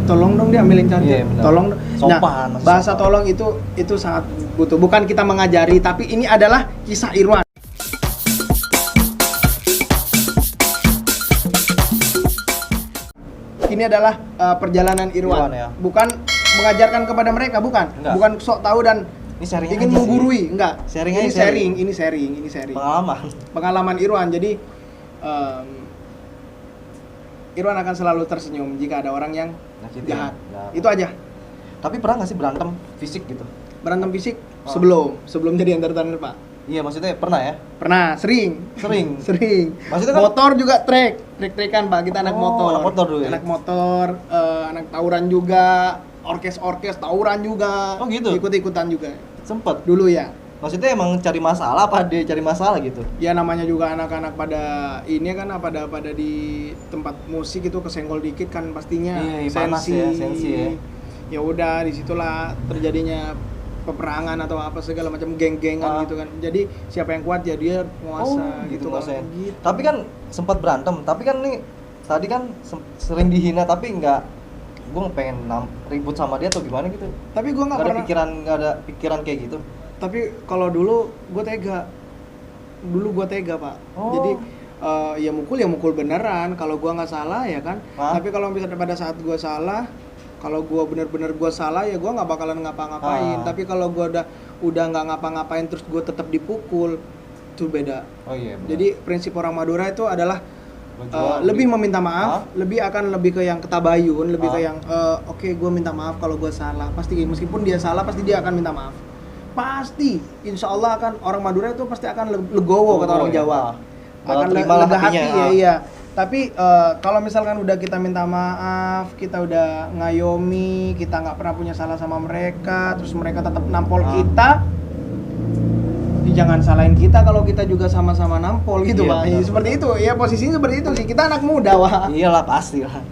tolong dong dia ambilin charger. Iya, benar. Tolong. Sopan, Nah, bahasa sopan. tolong itu sangat butuh. Bukan kita mengajari, tapi ini adalah kisah Irwan. Ini adalah perjalanan Irwan. Irwan, ya. Bukan mengajarkan kepada mereka, bukan. Enggak. Bukan sok tahu dan Ini sharing ingin aja menggurui, sih. enggak. Sharing ini aja, sharing, ini sharing. Pengalaman. Pengalaman Irwan. Jadi Irwan akan selalu tersenyum jika ada orang yang Nyakitin. jahat. Jahat. Itu aja. Tapi pernah nggak sih berantem fisik gitu? Berantem fisik Oh. sebelum jadi entertainer, Pak. Iya, maksudnya pernah ya? Pernah, sering. Sering. Maksudnya kan Motor juga trek-trekan, Pak. Kita anak Oh, motor. anak motor dulu ya? Anak motor, anak tawuran juga, orkes tawuran juga. Oh, gitu? Ikut-ikutan juga. sempet. Dulu ya. Maksudnya emang cari masalah apa dia cari masalah gitu? Ya namanya juga anak-anak pada ini kan pada di tempat musik itu kesenggol dikit kan pastinya Iya, panas ya, sensi ya. Ya udah disitulah terjadinya peperangan atau apa segala macam geng-gengan gitu kan. Jadi siapa yang kuat ya dia penguasa gitu kan. maksudnya. Gitu. Tapi kan sempat berantem, tapi kan nih tadi kan sering dihina tapi nggak, gue pengen ribut sama dia atau gimana gitu. Tapi gua nggak pernah. Nggak ada pikiran kayak gitu. Tapi kalau dulu gue tega. Dulu gue tega, Pak. Oh. Jadi ya mukul beneran. Kalau gue nggak salah ya kan. Hah? Tapi kalau misalnya pada saat gue salah, kalau gue bener-bener gue salah ya gue nggak bakalan ngapa-ngapain. Tapi kalau gue udah nggak ngapa-ngapain terus gue tetap dipukul, itu beda. Oh iya. Benar. Jadi prinsip orang Madura itu adalah Berjuang, lebih meminta maaf, Hah? lebih ke yang ketabayun, lebih Hah? ke yang oke, gue minta maaf kalau gue salah. Pasti meskipun dia salah pasti dia akan minta maaf. Pasti, insya Allah akan orang Madura itu pasti akan legowo kata orang ya. Jawa. Akan Terimalah lega hati hatinya, ya iya. Tapi kalau misalkan udah kita minta maaf, kita udah ngayomi, kita nggak pernah punya salah sama mereka, terus mereka tetap nampol kita, jangan salahin kita kalau kita juga sama-sama nampol gitu, Iya, Pak. benar, Seperti itu, ya posisinya seperti itu sih. Kita anak muda, Wak. Iyalah pasti lah.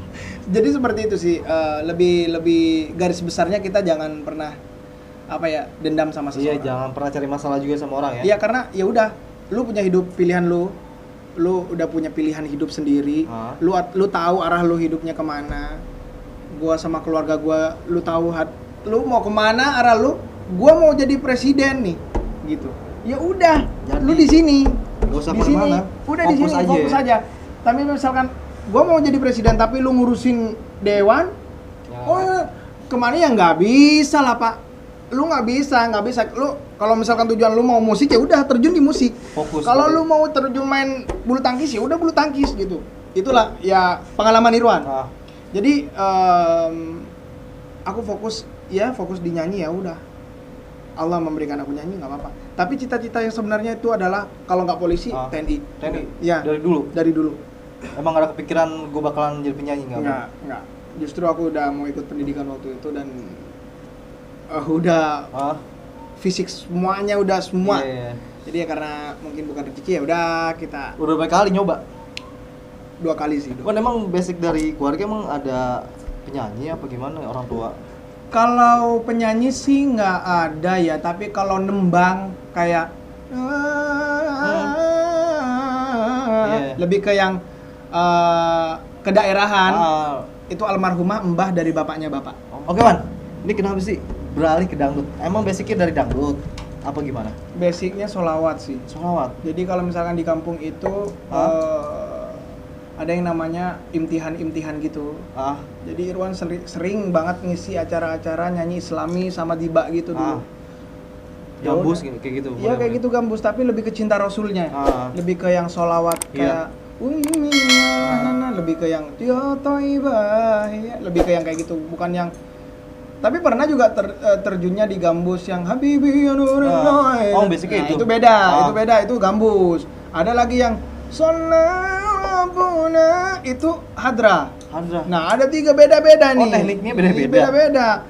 Jadi seperti itu sih. Lebih garis besarnya kita jangan pernah dendam sama Iya, seseorang. jangan pernah cari masalah juga sama orang ya. Iya, karena ya udah, lu punya hidup pilihan lu udah punya pilihan hidup sendiri. Hah? Lu tahu arah lu hidupnya kemana. Gua sama keluarga gua, lu tahu lu mau kemana arah lu. Gua mau jadi presiden nih, gitu. Ya udah, Jadi, lu di sini. Gak usah Di sini, kemana-mana. udah di sini, fokus aja. Tapi misalkan gua mau jadi presiden tapi lu ngurusin dewan, Ya, kemana ya nggak bisa lah, Pak. Lu nggak bisa. Lu kalau misalkan tujuan lu mau musik ya udah terjun di musik. fokus. Kalau berarti. lu mau terjun main bulu tangkis ya udah bulu tangkis gitu. Itulah ya pengalaman Irwan. Ah, Jadi aku fokus di nyanyi ya udah. Allah memberikan aku nyanyi nggak apa-apa. Tapi cita-cita yang sebenarnya itu adalah kalau nggak polisi TNI. TNI. Ya. Dari dulu. Dari dulu. Emang gak ada kepikiran gue bakalan jadi penyanyi nggak? Enggak. Justru aku udah mau ikut pendidikan waktu itu dan udah Ah, fisik semuanya udah semua. iya. Jadi ya karena mungkin bukan rezeki ya udah kita Udah berapa kali nyoba? 2 kali sih. Kan emang basic dari keluarga emang ada penyanyi apa gimana orang tua? Kalau penyanyi sih nggak ada ya, tapi kalau nembang kayak lebih ke yang kedaerahan. Itu almarhumah mbah dari bapaknya bapak. Oke Man, ini kenapa sih beralih ke dangdut? Emang basicnya dari dangdut apa gimana? Basicnya sholawat sih. Sholawat. Jadi kalau misalkan di kampung itu ada yang namanya imtihan gitu. Jadi Irwan sering banget ngisi acara-acara nyanyi Islami sama diba gitu dulu. Gambus kayak gitu. Iya kayak gitu gambus, tapi lebih ke cinta Rasulnya. Lebih ke yang sholawat kayak lebih ke yang lebih ke yang kayak gitu, bukan yang. Tapi pernah juga terjunnya di gambus yang Habibi ya Nurullah. Basicnya itu. Itu beda, itu gambus. Ada lagi yang Sholabuna, itu hadra. Nah, ada 3 beda-beda nih. Tekniknya beda-beda. Beda-beda.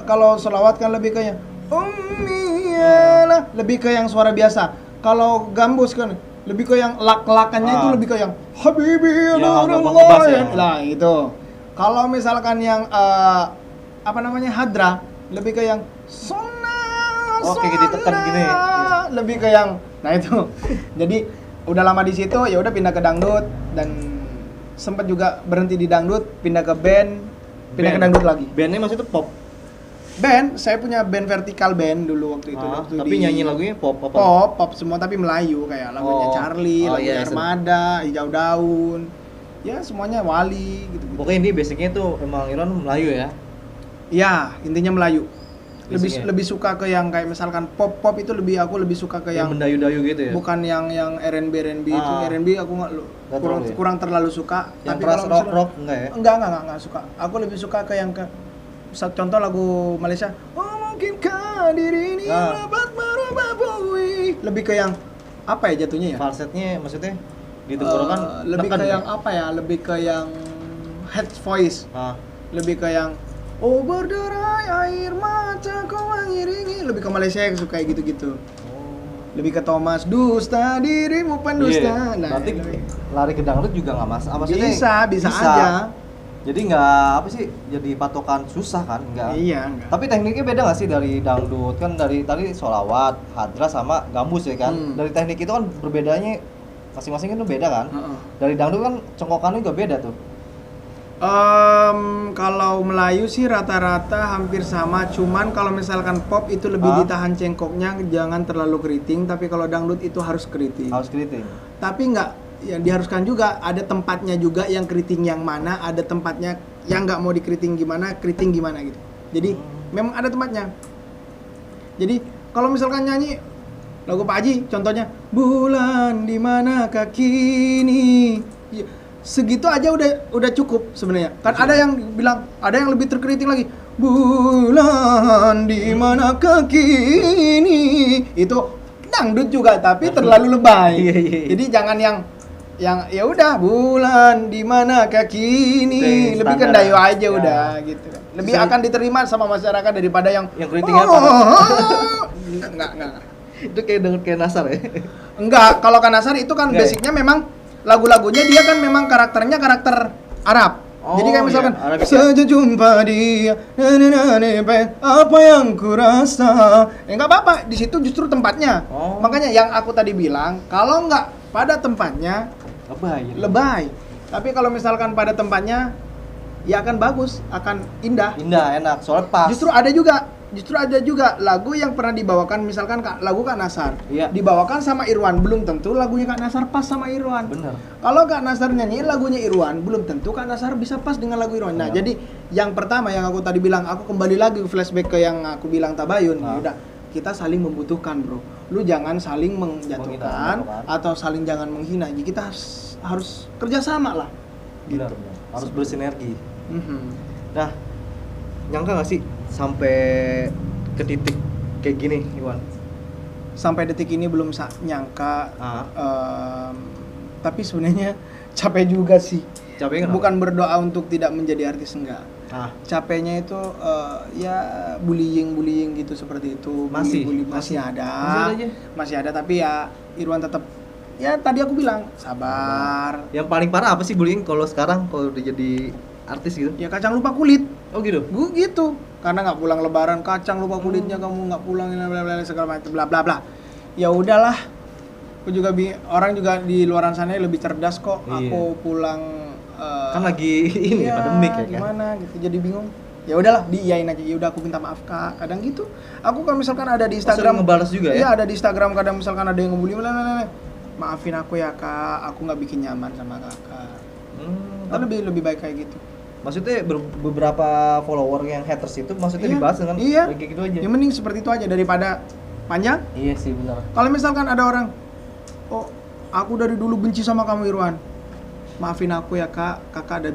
Kalau sholawat kan lebih ke yang Ummiyana, lebih ke yang suara biasa. Kalau gambus kan lebih ke yang lak-lakannya itu lebih ke yang Habibi ya Nurullah. Nah, itu. Kalau misalkan yang hadra, lebih ke yang kayak ditekan gini. Lebih ke yang itu. Jadi udah lama di situ ya udah pindah ke dangdut dan sempat juga berhenti di dangdut, pindah ke band pindah ke dangdut lagi. Bandnya maksudnya pop. Band, saya punya band vertikal band dulu waktu itu. Waktu Tapi nyanyi lagunya pop apa? Pop semua tapi Melayu kayak lagunya Charlie, lagunya Armada, Hijau Daun. Ya semuanya Wali gitu. Pokoknya ini basicnya tuh emang Irwan Melayu ya? Ya, intinya Melayu. Basicnya. Lebih suka ke yang kayak misalkan pop itu aku lebih suka ke yang mendayu-dayu gitu ya? bukan yang R&B itu. R&B aku kurang terlalu suka. Yang tapi keras kalau rock enggak ya? Enggak suka. Aku lebih suka ke yang contoh lagu Malaysia. Oh mungkinkah diri ini dapat merubah bui. Lebih ke yang apa ya jatuhnya ya? Falsetnya maksudnya di tenggorokan lebih ke yang apa ya? Lebih ke yang head voice. Lebih ke yang oh berderai air mataku mengiringi. Lebih ke Malaysia yang suka kayak gitu-gitu. Lebih ke Thomas, dusta dirimu pendusta. Nah, berarti lari ke dangdut juga nggak masalah. Bisa aja. Jadi nggak apa sih, jadi patokan susah kan? Enggak. Iya, enggak. Tapi tekniknya beda nggak sih dari dangdut? Kan dari tadi sholawat, hadras sama gambus ya kan? Dari teknik itu kan berbedanya masing-masing itu beda kan? Dari dangdut kan cengkokannya juga beda tuh. Kalau Melayu sih rata-rata hampir sama, cuman kalau misalkan pop itu lebih ditahan cengkoknya, jangan terlalu keriting, tapi kalau dangdut itu harus keriting. Harus keriting. Tapi nggak, yang diharuskan juga ada tempatnya juga yang keriting yang mana, ada tempatnya yang nggak mau dikeriting gimana, keriting gimana gitu. Jadi memang ada tempatnya. Jadi kalau misalkan nyanyi lagu Pak Haji, contohnya bulan di manakah kini, segitu aja udah cukup sebenarnya. Kan ada yang bilang, ada yang lebih terkeriting lagi. Bulan di manakah kini. Itu dangdut juga tapi terlalu lebay. Jadi jangan yang ya udah bulan di manakah kini. Lebih ke dayu aja udah gitu. Lebih akan diterima sama masyarakat daripada yang keriting apa? Enggak. Itu kayak Nasar ya? Enggak, kalau Kanasar itu kan basicnya memang lagu-lagunya dia kan memang karakternya karakter Arab. Jadi kayak misalkan saja jumpa dia, apa yang kurasa. Ya enggak apa-apa, di situ justru tempatnya. Makanya yang aku tadi bilang, kalau enggak pada tempatnya lebay. Tapi kalau misalkan pada tempatnya ya akan bagus, akan indah. Indah, enak, soalnya pas. Justru ada juga lagu yang pernah dibawakan, misalkan lagu Kak Nasar, dibawakan sama Irwan, belum tentu lagunya Kak Nasar pas sama Irwan. Bener. Kalau Kak Nasar nyanyiin lagunya Irwan, belum tentu Kak Nasar bisa pas dengan lagu Irwan. Nah, jadi yang pertama yang aku tadi bilang, aku kembali lagi flashback ke yang aku bilang Tabayun. Udah, kita saling membutuhkan, bro. Lu jangan saling menjatuhkan atau saling jangan menghina. Jadi kita harus kerjasama lah. Benar, gitu. Harus bersinergi. Nah, nyangka nggak sih sampai ke titik kayak gini, Iwan? Sampai detik ini belum nyangka. Tapi sebenarnya capek juga sih. Capek kenapa? Bukan berdoa untuk tidak menjadi artis, enggak. Capeknya itu ya bullying gitu seperti itu. Masih ada, tapi ya Irwan tetap ya tadi aku bilang sabar. Yang paling parah apa sih bullying kalau sekarang kalau udah jadi artis gitu? Ya kacang lupa kulit. Oh gitu? Gitu. Karena nggak pulang lebaran, kacang lupa kulitnya kamu nggak pulang, segala macam bla bla bla. Ya udahlah. Aku juga orang juga di luaran sana lebih cerdas kok. Aku pulang kan lagi ini pandemik ya kan. Gimana gitu, jadi bingung. Ya udahlah, diiyain aja. Ya udah aku minta maaf Kak. Kadang gitu. Aku kalau misalkan ada di Instagram ngebalas juga ya? Iya, ada di Instagram kadang misalkan ada yang ngebully, maafin aku ya Kak, aku nggak bikin nyaman sama Kakak. Lebih baik kayak gitu. Maksudnya beberapa follower yang haters itu maksudnya dibahas dengan kayak gitu aja. Yang mending seperti itu aja daripada panjang. Iya sih benar. Kalau misalkan ada orang, oh aku dari dulu benci sama kamu Irwan, maafin aku ya Kak, Kakak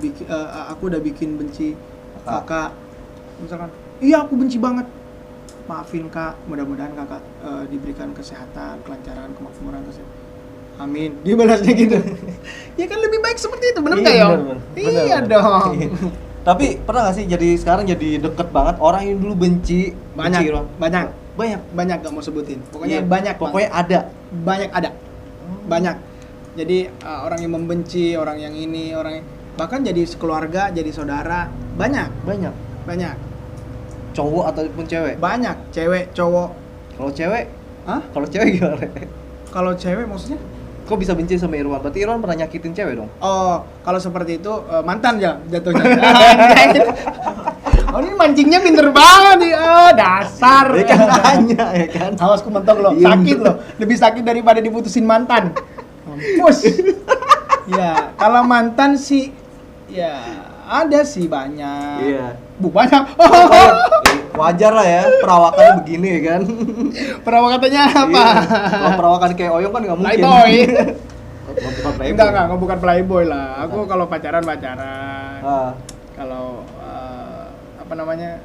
aku udah bikin benci Kakak. Misalkan, iya aku benci banget. Maafin Kak, mudah-mudahan Kakak diberikan kesehatan, kelancaran, kemakmuran, kesehatan. Amin. Dia balasnya gitu. Ya kan lebih baik seperti itu, bener nggak ya? Iya dong. Tapi pernah nggak sih jadi sekarang jadi deket banget orang yang dulu benci? Banyak gak mau sebutin. Pokoknya banyak. Pokoknya ada. Banyak. Jadi orang yang membenci, orang yang ini, bahkan jadi sekeluarga, jadi saudara, banyak. Cowok ataupun cewek? Banyak, cewek, cowok. Kalau cewek? Hah? Kalau cewek gimana? Kalau cewek maksudnya? Kok bisa benci sama Irwan? Berarti Irwan pernah nyakitin cewek dong? Oh, kalau seperti itu mantan ya jatuhnya. Oh, ini mancingnya pinter banget nih. Oh, dasar. Ya kan nanya ya kan. Awas ku mentok loh, Iya, sakit loh. Lebih sakit daripada diputusin mantan. Mampus. Ya, kalau mantan sih ya ada sih banyak. Iya. Banyak. Wajar lah ya, perawakannya begini ya kan. Perawakannya apa? Iya. Kalau perawakan kayak Oyong kan nggak mungkin. Playboy. Bukan playboy. Enggak, bukan playboy lah. Aku kalau pacaran. Kalau apa namanya?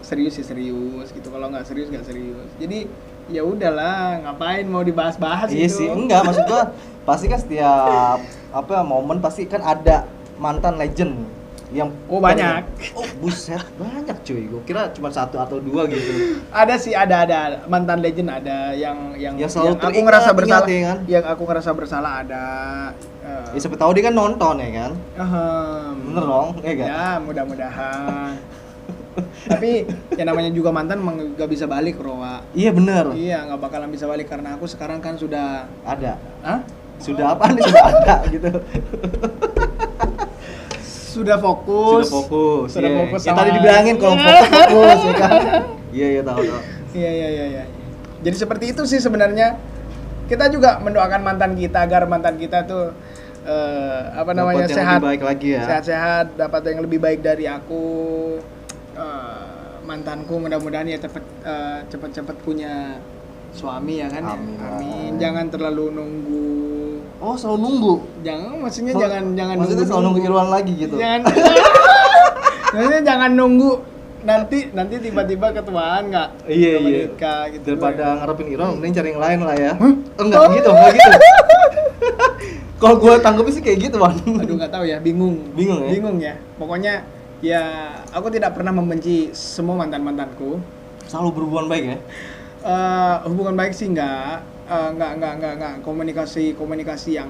Serius ya serius gitu. Kalau nggak serius nggak serius. Jadi ya udahlah, ngapain mau dibahas-bahas Iya itu. sih, enggak maksud gua pasti kan setiap momen pasti kan ada mantan legend yang banyak. Oh, buset, banyak cuy. Gua kira cuma 1 atau 2 gitu. Ada sih, ada mantan legend ada yang selalu aku teringat, ngerasa bersalah ya kan? Yang aku ngerasa bersalah ada. Ya siapa tahu dia kan nonton ya kan? Bener dong, ya kan? Ya, mudah-mudahan. Tapi yang namanya juga mantan nggak bisa balik, Rowa. Iya bener. Iya, nggak bakalan bisa balik karena aku sekarang kan sudah ada. Hah? Sudah apa nih? Sudah ada gitu. Sudah fokus. Sudah Yeah. fokus. Sama... Ya tadi dibilangin kalau fokus ya kan. Iya tahu. Iya. Jadi seperti itu sih sebenarnya. Kita juga mendoakan mantan kita agar mantan kita tuh sehat, lebih baik lagi ya. Sehat-sehat, dapat yang lebih baik dari aku. Mantanku mudah-mudahan ya cepat-cepat punya suami ya kan. Amin. Jangan terlalu nunggu. Oh, selalu nunggu. Maksudnya jangan maksudnya selalu nunggu Irwan lagi gitu. Maksudnya jangan nunggu nanti tiba-tiba ketuaan nggak? Iya. Nikah gitu. Daripada ngarepin Irwan, mending cari yang lain lah ya. Huh? Enggak gitu. Kalau gue tanggapnya sih kayak gitu, Wan. Aduh, nggak tahu ya, bingung ya. Bingung ya. Pokoknya ya aku tidak pernah membenci semua mantanku. Selalu berhubungan baik ya. Hubungan baik sih enggak komunikasi yang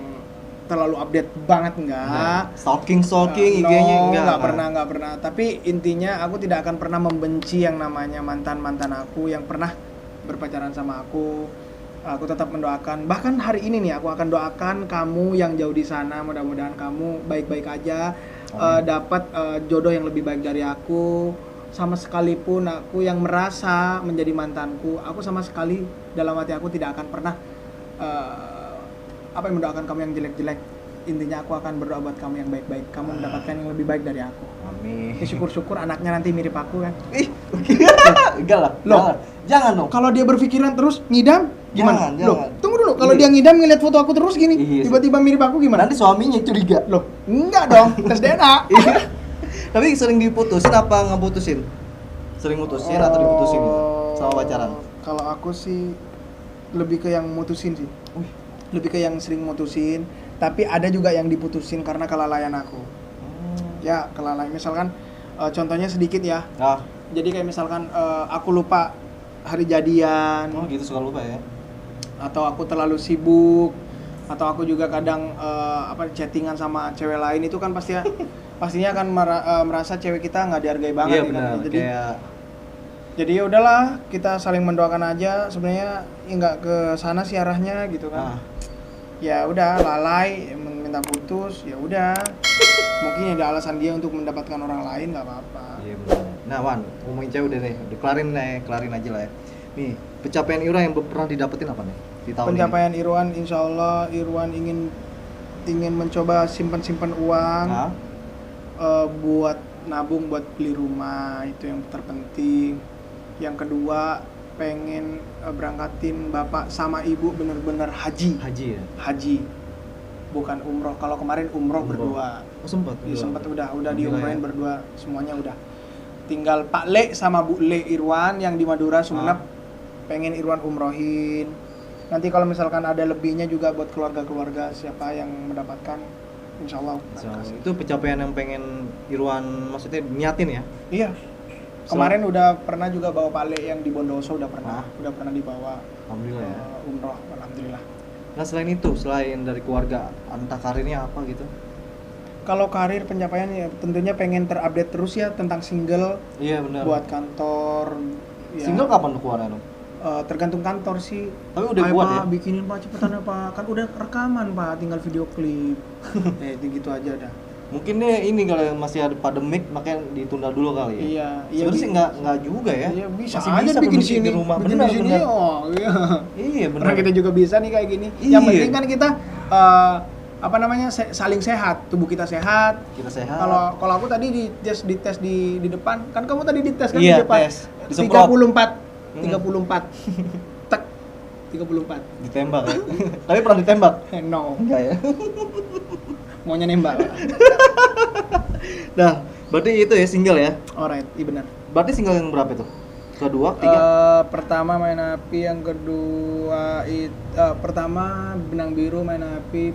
terlalu update banget enggak. Stalking IG-nya enggak pernah. Tapi intinya aku tidak akan pernah membenci yang namanya mantan aku yang pernah berpacaran sama aku. Aku tetap mendoakan. Bahkan hari ini nih aku akan doakan kamu yang jauh di sana, mudah-mudahan kamu baik-baik aja, dapat jodoh yang lebih baik dari aku. Sama sekalipun aku yang merasa menjadi mantanku, aku sama sekali dalam hati aku tidak akan pernah mendoakan kamu yang jelek-jelek. Intinya aku akan berdoa buat kamu yang baik-baik. Kamu mendapatkan yang lebih baik dari aku. Amin. Syukur-syukur anaknya nanti mirip aku kan. Enggak lah. Jangan dong. Kalau dia berpikiran terus ngidam gimana? Jangan. Tunggu dulu. Kalau dia ngidam ngeliat foto aku terus gini, tiba-tiba mirip aku gimana? Nanti suaminya curiga. Loh, enggak dong. Tes DNA. Tapi sering diputusin apa ngeputusin? Sering mutusin atau diputusin sama pacaran? Kalau aku sih lebih ke yang mutusin sih. Lebih ke yang sering mutusin, tapi ada juga yang diputusin karena kelalaian aku. Ya, kelalaian. Misalkan contohnya sedikit ya. Jadi kayak misalkan aku lupa hari jadian. Oh, gitu suka lupa ya. Atau aku terlalu sibuk, atau aku juga kadang chattingan sama cewek lain, itu kan pastinya akan merasa cewek kita nggak dihargai banget. Iya benar. Kan? Jadi ya udahlah, kita saling mendoakan aja. Sebenarnya nggak ke sana sih arahnya gitu kan. Ya udah, lalai minta putus, ya udah. Mungkin ada alasan dia untuk mendapatkan orang lain, nggak apa-apa. Iya benar. Nah, Wan, ngomongin cewek udah nih, kelarin aja lah ya. Nih, pencapaian Irwan yang pernah didapetin apa nih di tahun pencapaian ini? Irwan, insya Allah Irwan ingin mencoba simpan uang buat nabung, buat beli rumah, itu yang terpenting. Yang kedua, pengen berangkatin bapak sama ibu bener-bener haji ya? Haji, bukan umroh. Kalau kemarin umroh berdua. Oh, sempat udah diumrohin ya? Berdua semuanya udah. Tinggal Pak Le sama Bu Le Irwan yang di Madura Sumenep. Pengen Irwan umrohin. Nanti kalau misalkan ada lebihnya juga buat keluarga siapa yang mendapatkan, insya Allah. Itu pencapaian yang pengen Irwan maksudnya niatin ya? Iya. Kemarin udah pernah juga bawa Pak Le yang di Bondowoso, udah pernah dibawa. Alhamdulillah ya. Umroh, alhamdulillah. Nah, selain dari keluarga, entah karirnya apa gitu? Kalau karir pencapaian ya tentunya pengen terupdate terus ya tentang single. Iya benar. Buat kantor. Ya. Single kapan keluarnya lo? tergantung kantor sih. Tapi udah Ayo, buat Pak, ya? bikinin Pak cepetan ya Pak. Kan udah rekaman Pak, tinggal video klip. Gitu aja dah. Mungkin deh ini kalau masih ada pandemik makanya ditunda dulu kali ya. Iya, Sebenarnya sih nggak juga ya. Iya, bisa Masih aja bikin di produksi sini. di rumah. Bikin Benar, di sini. benar. Oh, iya. Iya benar. Karena kita juga bisa nih kayak gini. Iya. Yang penting kan kita saling sehat, tubuh kita sehat. Kita sehat. Kalau aku tadi dites di depan, kan kamu tadi dites kan Iya, di depan. tes. Disemprot. 34. Tek. 34. Ditembak ya. Tapi pernah ditembak? No. Enggak ya. Maunya nembak. Nah, berarti itu ya single ya. Alright, iya benar. Berarti single yang berapa itu? Kedua, ketiga? Pertama Main Api, yang kedua pertama Benang Biru, Main Api,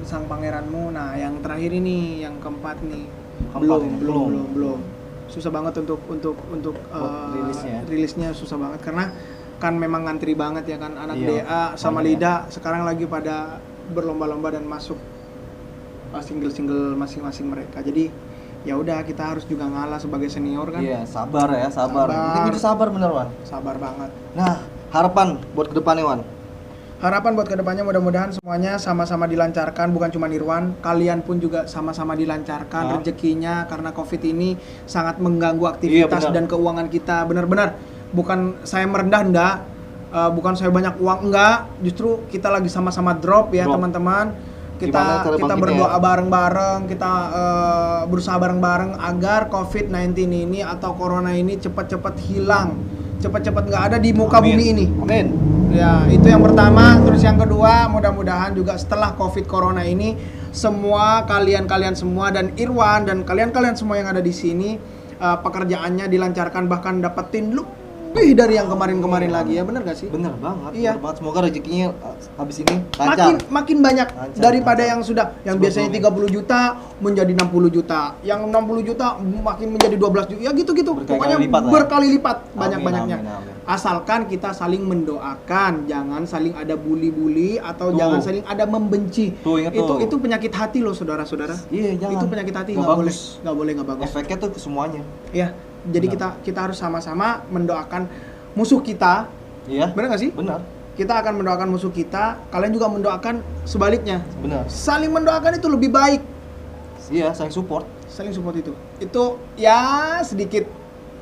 Sang Pangeranmu. Nah, yang terakhir ini, yang keempat nih. Keempat ini? Belum. Susah banget untuk rilisnya susah banget karena kan memang ngantri banget ya kan anak Iya, DA sama banyak Lida sekarang lagi pada berlomba-lomba dan masuk single-single masing-masing mereka. Jadi ya udah kita harus juga ngalah sebagai senior kan. Iya, sabar ya, sabar. Sabar. Penting itu sabar bener, Wan. Sabar banget. Nah, harapan buat kedepannya, Wan. Harapan buat kedepannya mudah-mudahan semuanya sama-sama dilancarkan, bukan cuma Irwan, kalian pun juga sama-sama dilancarkan rezekinya karena Covid ini sangat mengganggu aktivitas Iya, dan keuangan kita. Benar-benar bukan saya merendah enggak, bukan saya banyak uang enggak, justru kita lagi sama-sama drop ya teman-teman. Gimana cara Kita bangkitnya berdoa ya? bareng-bareng, kita berusaha bareng-bareng agar COVID-19 ini atau corona ini cepat-cepat hilang, cepat-cepat nggak ada di muka Amin. bumi ini. Amin. Ya, itu yang pertama. Terus yang kedua, mudah-mudahan juga setelah Covid Corona ini semua kalian semua dan Irwan dan kalian semua yang ada di sini pekerjaannya dilancarkan, bahkan dapetin lebih dari yang kemarin-kemarin lagi ya, bener gak sih? Bener banget. Iya. Bener banget. Semoga rezekinya habis ini lancar. Makin banyak Lancar, daripada lancar. yang sudah yang biasanya Sebelumnya. 30 juta menjadi 60 juta, yang 60 juta makin menjadi 12 juta, ya gitu-gitu. Berkali-kali Pokoknya lipat lah ya. berkali lipat banyak-banyaknya. Amin, amin, amin. Asalkan kita saling mendoakan, jangan saling ada bully-bully atau Tuh. jangan saling ada membenci. Tuh, ingat tuh. Itu penyakit hati loh, saudara-saudara. Iya, jangan. Itu penyakit hati, Nggak nggak boleh, bagus. nggak bagus. Efeknya tuh ke semuanya. Ya, jadi Benar. kita harus sama-sama mendoakan musuh kita. Iya. Benar nggak sih? Benar. Kita akan mendoakan musuh kita, kalian juga mendoakan sebaliknya. Benar. Saling mendoakan itu lebih baik. Iya, saling support. Saling support itu ya sedikit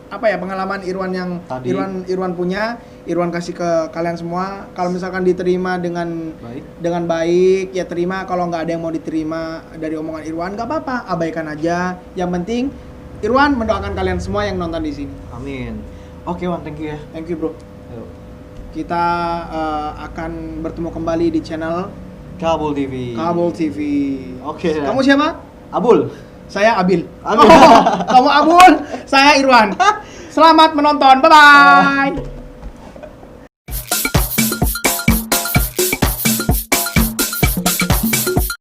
apa ya pengalaman Irwan yang Tadi. Irwan punya, Irwan kasih ke kalian semua. Kalau misalkan diterima dengan baik ya terima, kalau nggak ada yang mau diterima dari omongan Irwan nggak apa-apa, abaikan aja. Yang penting Irwan mendoakan kalian semua yang nonton di sini. Amin. Oke, Wan, thank you ya. Thank you bro. Ayo. Kita akan bertemu kembali di channel Kabul TV. Kabul TV. Oke. Kamu siapa? Abul. Saya Abil. Abil. Oh, kamu Abul, saya Irwan. Selamat menonton. Bye bye.